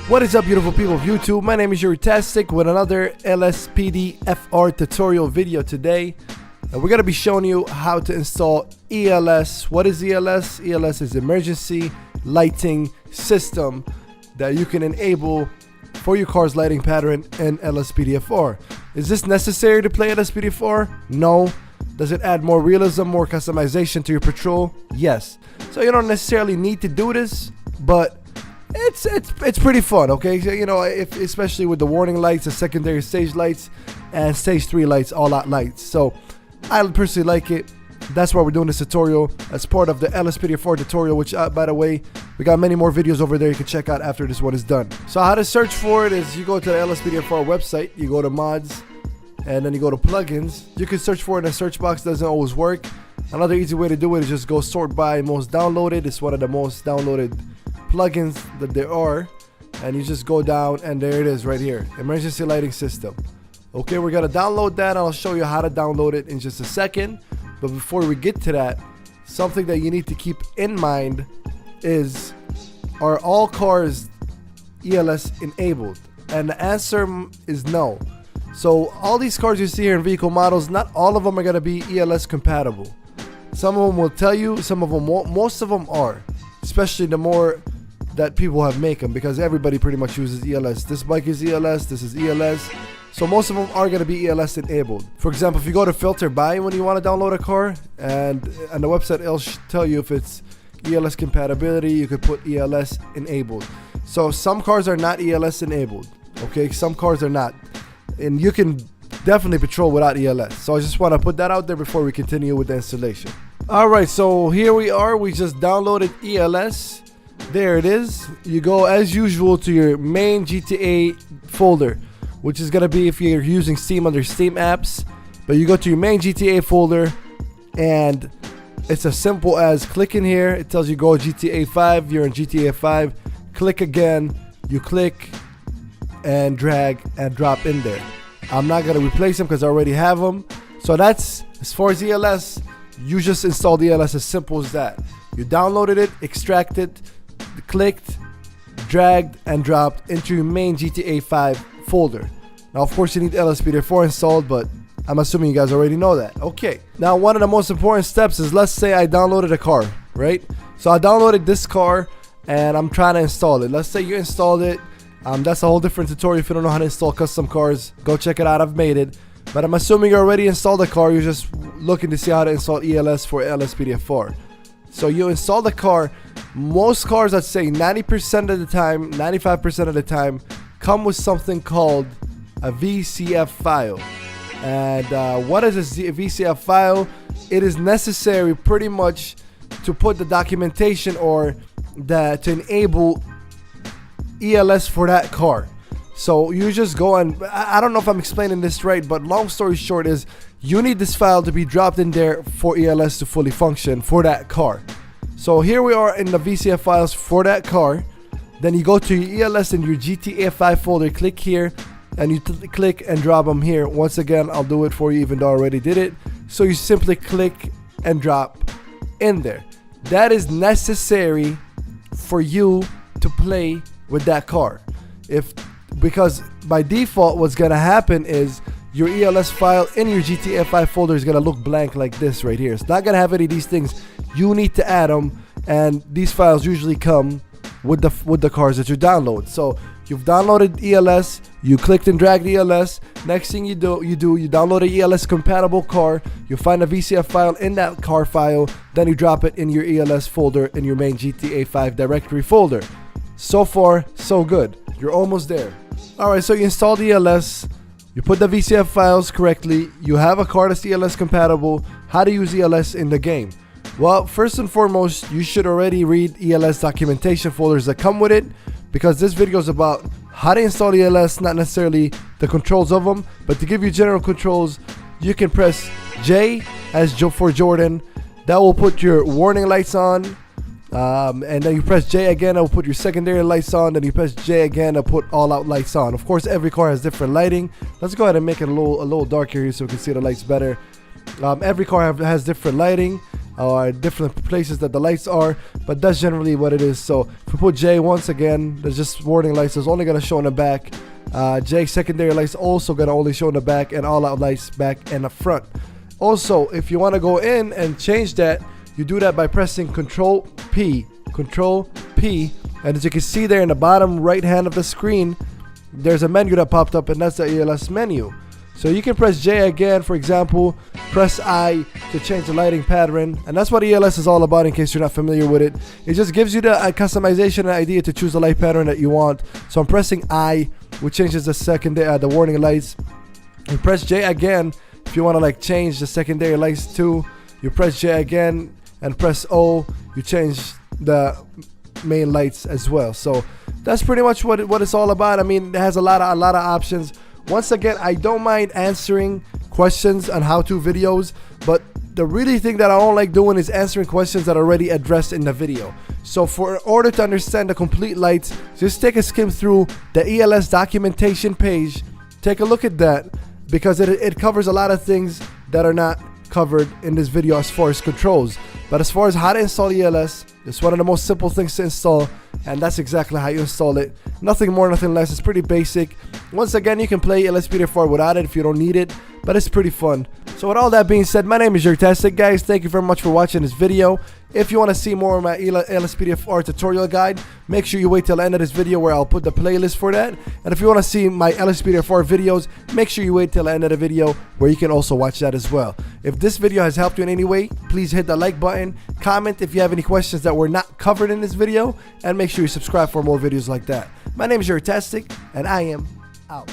What is up, beautiful people of YouTube? My name is Tastic with another LSPDFR tutorial video today. And we're going to be showing you how to install ELS. What is ELS? ELS is emergency lighting system that you can enable for your car's lighting pattern in LSPDFR. Is this necessary to play LSPDFR? No. Does it add more realism, more customization to your patrol? Yes. So you don't necessarily need to do this, but it's pretty fun, okay? So, you know, especially with the warning lights, the secondary stage lights, and stage 3 lights, all out lights. So I personally like it. That's why we're doing this tutorial as part of the LSPDFR tutorial, which by the way, we got many more videos over there you can check out after this one is done. So how to search for it is you go to the LSPDFR website, you go to mods, and then you go to plugins. You can search for it in a search box. Doesn't always work. Another easy way to do it is just go sort by most downloaded. It's one of the most downloaded plugins that there are, and you just go down and there it is right here, emergency lighting system. Okay, we're gonna download that. I'll show you how to download it in just a second, but before we get to that, something that you need to keep in mind is, are all cars ELS enabled? And the answer is no. So all these cars you see here in vehicle models, not all of them are gonna be ELS compatible. Some of them will tell you, some of them won't. Most of them are, especially the more that people have make them, because everybody pretty much uses ELS. This bike is ELS, this is ELS. So most of them are going to be ELS enabled. For example, if you go to filter by when you want to download a car, and on the website it'll tell you if it's ELS compatibility, you could put ELS enabled. So some cars are not ELS enabled, okay? Some cars are not. And you can definitely patrol without ELS. So I just want to put that out there before we continue with the installation. Alright, so here we are. We just downloaded ELS. There it is. You go as usual to your main GTA folder, which is gonna be if you're using Steam under Steam apps. But you go to your main GTA folder, and it's as simple as clicking here. It tells you go GTA 5. You're in GTA 5. Click again. You click and drag and drop in there. I'm not gonna replace them because I already have them. So that's as far as ELS. You just installed ELS, as simple as that. You downloaded it, extracted, clicked, dragged, and dropped into your main GTA 5 folder. Now, of course, you need LSPDFR installed, but I'm assuming you guys already know that. Okay. Now, one of the most important steps is, let's say I downloaded a car, right? So I downloaded this car, and I'm trying to install it. Let's say you installed it. That's a whole different tutorial. If you don't know how to install custom cars, go check it out. I've made it. But I'm assuming you already installed the car. You're just looking to see how to install ELS for LSPDFR. So you install the car. Most cars, I'd say 90% of the time, 95% of the time, come with something called a VCF file. And what is a VCF file? It is necessary pretty much to put the documentation or to enable ELS for that car. So you just go and, I don't know if I'm explaining this right, but long story short is, you need this file to be dropped in there for ELS to fully function for that car. So here we are in the VCF files for that car. Then you go to your ELS in your GTA 5 folder, click here, and you click and drop them here. Once again, I'll do it for you even though I already did it. So you simply click and drop in there. That is necessary for you to play with that car. Because by default, what's gonna happen is your ELS file in your GTA 5 folder is gonna look blank like this right here. It's not gonna have any of these things. You need to add them, and these files usually come with the cars that you download. So you've downloaded ELS, you clicked and dragged ELS. Next thing you download a ELS compatible car. You find a VCF file in that car file, then you drop it in your ELS folder in your main GTA 5 directory folder. So far, so good. You're almost there. Alright, so you installed ELS, you put the VCF files correctly, you have a car that's ELS compatible. How to use ELS in the game? Well, first and foremost, you should already read ELS documentation folders that come with it, because this video is about how to install ELS, not necessarily the controls of them, but to give you general controls, you can press J as for Jordan. That will put your warning lights on. And then you press J again, it'll put your secondary lights on. Then you press J again, it'll put all out lights on. Of course, every car has different lighting. Let's go ahead and make it a little darker here so we can see the lights better. Every car has different lighting. or different places that the lights are, but that's generally what it is. So if we put J, once again, there's just warning lights. It's only going to show in the back. J, secondary lights, also going to only show in the back, and all out lights back and the front. Also, if you want to go in and change that, you do that by pressing Control P, and as you can see there in the bottom right hand of the screen, there's a menu that popped up, and that's the ELS menu. So you can press J again, for example, press I to change the lighting pattern, and that's what ELS is all about in case you're not familiar with it. It just gives you the customization and idea to choose the light pattern that you want. So I'm pressing I, which changes the secondary, the warning lights. You press J again if you want to like change the secondary lights too. You press J again and press O, you change the main lights as well. So that's pretty much what it's all about. I mean, it has a lot of options. Once again, I don't mind answering questions on how-to videos, but the really thing that I don't like doing is answering questions that are already addressed in the video. So in order to understand the complete lights, just take a skim through the ELS documentation page. Take a look at that, because it covers a lot of things that are not covered in this video as far as controls. But as far as how to install ELS, it's one of the most simple things to install, and that's exactly how you install it. Nothing more, nothing less. It's pretty basic. Once again, you can play LSPDFR without it if you don't need it, but it's pretty fun. So with all that being said, my name is Untitled, guys. Thank you very much for watching this video. If you want to see more of my LSPDFR tutorial guide, make sure you wait till the end of this video where I'll put the playlist for that. And if you want to see my LSPDFR videos, make sure you wait till the end of the video where you can also watch that as well. If this video has helped you in any way, please hit the like button, comment if you have any questions that were not covered in this video, and make sure you subscribe for more videos like that. My name is Untitled, and I am out.